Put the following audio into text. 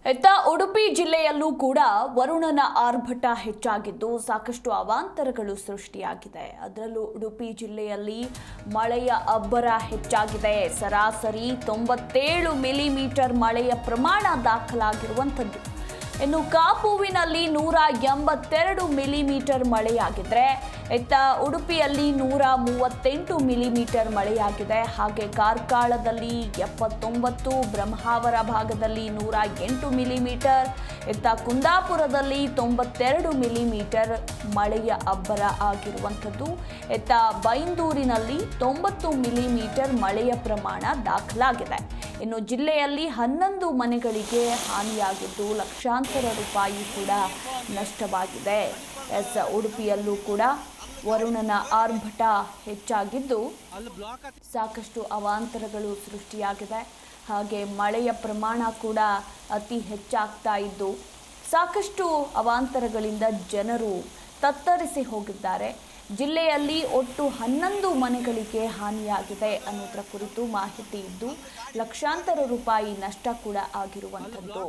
ಇತ್ತ ಉಡುಪಿ ಜಿಲ್ಲೆಯಲ್ಲೂ ಕೂಡ ವರುಣನ ಆರ್ಭಟ ಹೆಚ್ಚಾಗಿದ್ದು ಸಾಕಷ್ಟು ಅವಾಂತರಗಳು ಸೃಷ್ಟಿಯಾಗಿದೆ. ಅದರಲ್ಲೂ ಉಡುಪಿ ಜಿಲ್ಲೆಯಲ್ಲಿ ಮಳೆಯ ಅಬ್ಬರ ಹೆಚ್ಚಾಗಿದೆ. ಸರಾಸರಿ 97 ಮಿಲಿಮೀಟರ್ ಮಳೆಯ ಪ್ರಮಾಣ ದಾಖಲಾಗಿರುವಂಥದ್ದು. ಇನ್ನು ಕಾಪುವಿನಲ್ಲಿ 182 ಮಿಲಿಮೀಟರ್ ಮಳೆಯಾಗಿದ್ರೆ ಇತ್ತ ಉಡುಪಿಯಲ್ಲಿ 138 ಮಿಲಿಮೀಟರ್ ಮಳೆಯಾಗಿದೆ. ಹಾಗೆ ಕಾರ್ಕಳದಲ್ಲಿ 79, ಬ್ರಹ್ಮಾವರ ಭಾಗದಲ್ಲಿ 108 ಮಿಲಿಮೀಟರ್, ಇತ್ತ ಕುಂದಾಪುರದಲ್ಲಿ 92 ಮಿಲಿಮೀಟರ್ ಮಳೆಯ ಅಬ್ಬರ ಆಗಿರುವಂಥದ್ದು. ಇತ್ತ ಬೈಂದೂರಿನಲ್ಲಿ 90 ಮಿಲಿಮೀಟರ್ ಮಳೆಯ ಪ್ರಮಾಣ ದಾಖಲಾಗಿದೆ. ಇನ್ನು ಜಿಲ್ಲೆಯಲ್ಲಿ 11 ಮನೆಗಳಿಗೆ ಹಾನಿಯಾಗಿದ್ದು ಲಕ್ಷಾಂತರ ರೂಪಾಯಿ ಕೂಡ ನಷ್ಟವಾಗಿದೆ. ಉಡುಪಿಯಲ್ಲೂ ಕೂಡ ವರುಣನ ಆರ್ಭಟ ಹೆಚ್ಚಾಗಿದ್ದು ಸಾಕಷ್ಟು ಅವಾಂತರಗಳು ಸೃಷ್ಟಿಯಾಗಿದೆ. ಹಾಗೆ ಮಳೆಯ ಪ್ರಮಾಣ ಕೂಡ ಅತಿ ಹೆಚ್ಚಾಗ್ತಾ ಇದ್ದು ಸಾಕಷ್ಟು ಅವಾಂತರಗಳಿಂದ ಜನರು ತತ್ತರಿಸಿ ಹೋಗಿದ್ದಾರೆ. ಜಿಲ್ಲೆಯಲ್ಲಿ ಒಟ್ಟು 11 ಮನೆಗಳಿಗೆ ಹಾನಿಯಾಗಿದೆ ಅನ್ನೋದರ ಕುರಿತು ಮಾಹಿತಿ ಇದ್ದು ಲಕ್ಷಾಂತರ ರೂಪಾಯಿ ನಷ್ಟ ಕೂಡ ಆಗಿರುವಂಥದ್ದು.